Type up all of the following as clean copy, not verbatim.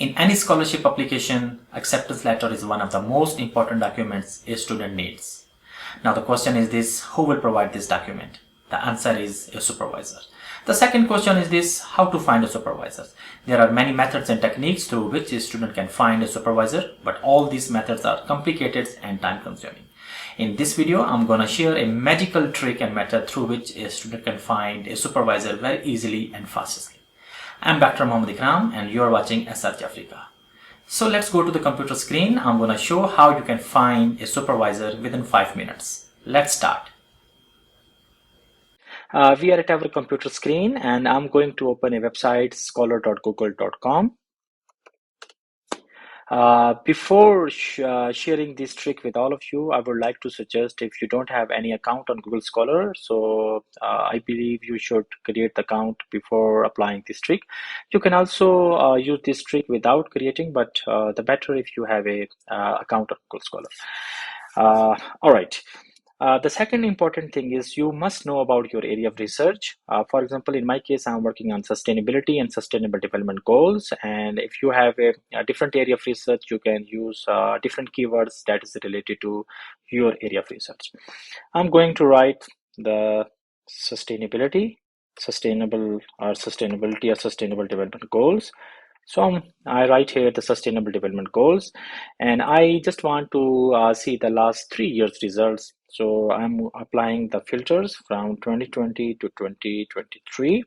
In any scholarship application, acceptance letter is one of the most important documents a student needs. Now the question is this: who will provide this document? The answer is a supervisor. The second question is this: how to find a supervisor? There are many methods and techniques through which a student can find a supervisor, but all these methods are complicated and time consuming. In this video, I'm gonna share a magical trick and method through which a student can find a supervisor very easily and fastly. I'm Dr. Mohammad Ikram and you're watching SRJAFRICA. So let's go to the computer screen. I'm gonna show how you can find a supervisor within 5 minutes. Let's start. We are at our computer screen and I'm going to open a website, scholar.google.com. Before sharing this trick with all of you, I would like to suggest, if you don't have any account on Google Scholar, so I believe you should create the account before applying this trick. You can also use this trick without creating, but the better if you have a account on Google Scholar. All right. The second important thing is you must know about your area of research. For example, in my case, I'm working on sustainability and sustainable development goals. And if you have a different area of research, you can use different keywords that is related to your area of research. I'm going to write the sustainability or sustainable development goals. So I write here the sustainable development goals, and I just want to see the last 3 years results. So I'm applying the filters from 2020 to 2023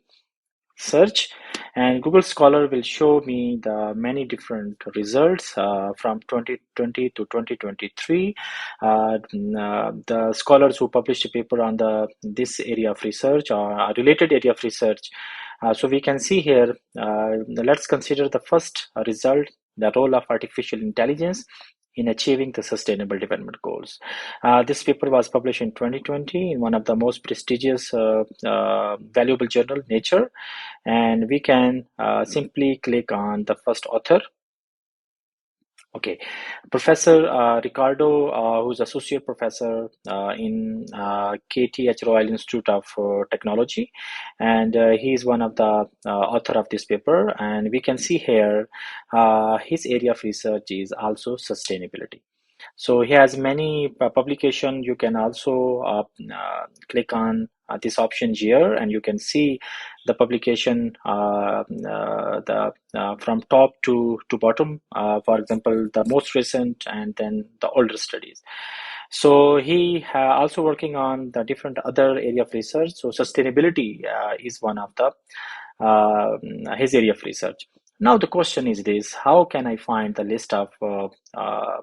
search, and Google Scholar will show me the many different results from 2020 to 2023. The scholars who published a paper on this area of research or a related area of research. So we can see here, let's consider the first result, the role of artificial intelligence in achieving the sustainable development goals. This paper was published in 2020 in one of the most prestigious valuable journal, Nature, and we can simply click on the first author. Okay, Professor Ricardo, who's associate professor in KTH Royal Institute of Technology, and he is one of the author of this paper. And we can see here his area of research is also sustainability. So he has many publication. You can also click on this option here, and you can see the publication from top to bottom. For example, the most recent and then the older studies. So he also working on the different other area of research. So sustainability is one of the his area of research. Now the question is this: how can I find the list of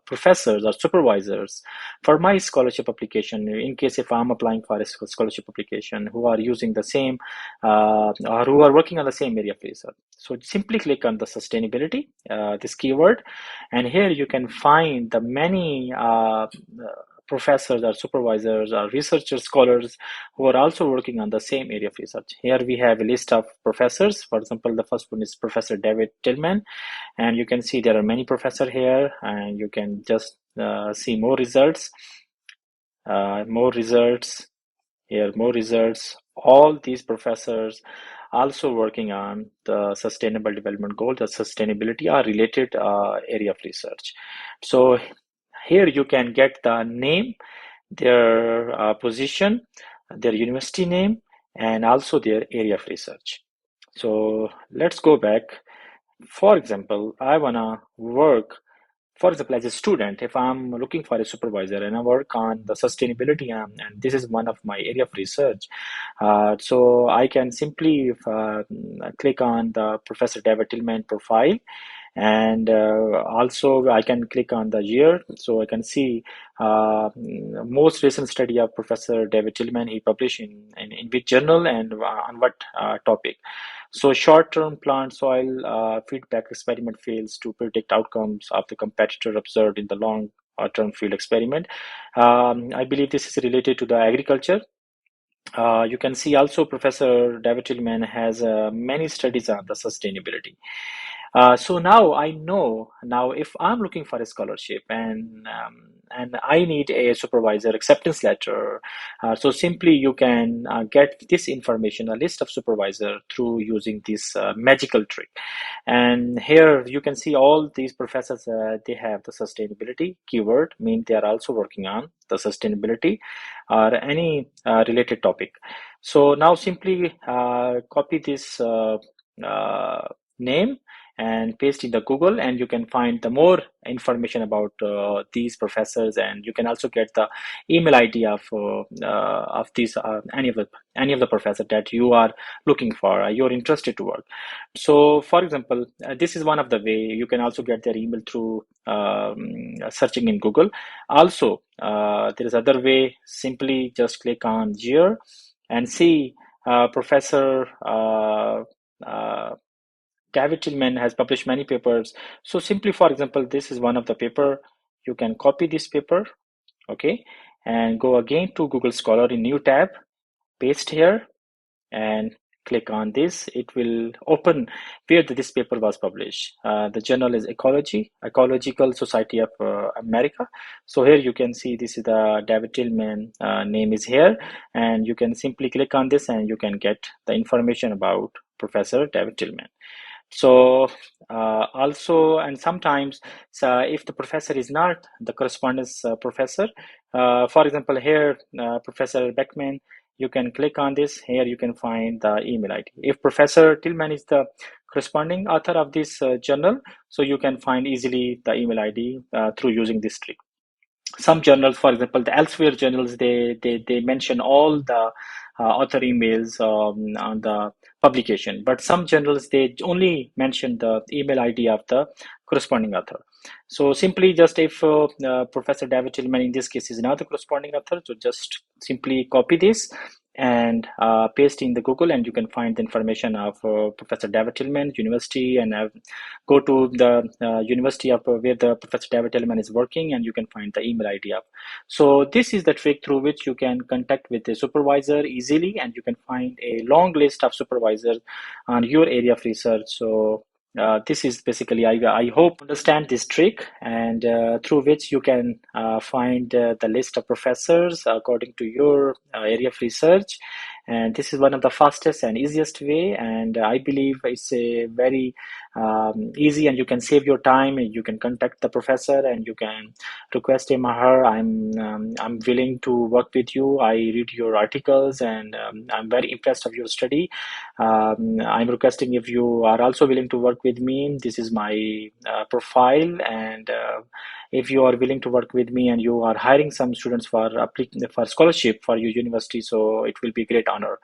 professors or supervisors for my scholarship application, in case if I'm applying for a scholarship application, who are using the same or who are working on the same area of research? So simply click on the sustainability, this keyword, and here you can find the many professors or supervisors or researchers, scholars who are also working on the same area of research. Here we have a list of professors. For example, the first one is Professor David Tillman, and you can see there are many professors here, and you can just see more results, here, more results. All these professors also working on the sustainable development goal, the sustainability or related area of research. So here you can get the name, their position, their university name, and also their area of research. So let's go back. For example, I wanna work, for example, as a student, if I'm looking for a supervisor and I work on the sustainability, and this is one of my area of research, so I can simply click on the Professor David Tillman profile, and also I can click on the year, so I can see most recent study of Professor David Tillman. He published in which journal and on what topic. So short-term plant soil feedback experiment fails to predict outcomes of the competitor observed in the long-term field experiment. I believe this is related to the agriculture. You can see also Professor David Tillman has many studies on the sustainability. So now I know now if I'm looking for a scholarship and I need a supervisor acceptance letter. So simply you can get this information, a list of supervisor, through using this magical trick. And here you can see all these professors, they have the sustainability keyword, mean they are also working on the sustainability or any related topic. So now simply copy this uh, name and paste in the Google, and you can find the more information about these professors, and you can also get the email ID of these any of the professor that you are looking for, you're interested to work. So, for example, this is one of the way. You can also get their email through searching in Google. Also, there is other way. Simply just click on year and see Professor uh, David Tillman has published many papers. So simply, for example, this is one of the paper. You can copy this paper, okay, and go again to Google Scholar in new tab, paste here, and click on this. It will open where this paper was published. The journal is Ecological Society of America. So here you can see this is the David Tillman name is here, and you can simply click on this and you can get the information about Professor David Tillman. So also, and sometimes, so if the professor is not the correspondence professor, for example, here, Professor Beckman, you can click on this. Here you can find the email ID. If Professor Tillman is the corresponding author of this journal, so you can find easily the email ID through using this trick. Some journals, for example, the elsewhere journals, they mention all the author emails on the publication, but some journals they only mention the email ID of the corresponding author. So simply just if Professor David Tillman in this case is not the corresponding author, so just simply copy this and paste in the Google, and you can find the information of Professor David Tillman University, and go to the university of where the Professor David Tillman is working, and you can find the email ID of. So this is the trick through which you can contact with the supervisor easily, and you can find a long list of supervisors on your area of research. So this is basically, I hope you understand this trick, and through which you can find the list of professors according to your area of research. And this is one of the fastest and easiest way, and I believe it's a very easy, and you can save your time, and you can contact the professor and you can request him or her, I'm willing to work with you. I read your articles, and I'm very impressed of your study. I'm requesting if you are also willing to work with me. This is my profile, and if you are willing to work with me and you are hiring some students for scholarship for your university, so it will be a great honor.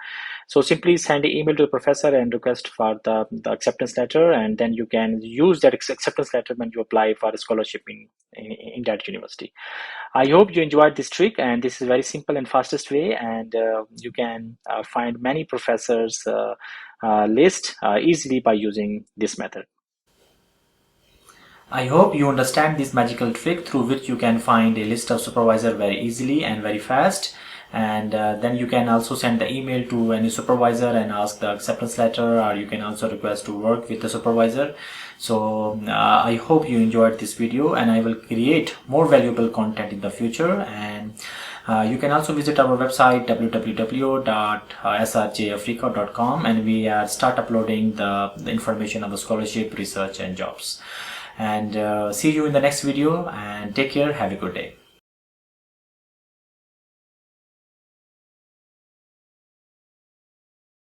So simply send an email to the professor and request for the acceptance letter, and then you can use that acceptance letter when you apply for a scholarship in that university. I hope you enjoyed this trick, and this is very simple and fastest way, and you can find many professors list easily by using this method. I hope you understand this magical trick through which you can find a list of supervisor very easily and very fast. And then you can also send the email to any supervisor and ask the acceptance letter, or you can also request to work with the supervisor. So I hope you enjoyed this video, and I will create more valuable content in the future. And you can also visit our website www.srjafrica.com, and we start uploading the information of the scholarship, research and jobs. And see you in the next video, and take care. Have a good day.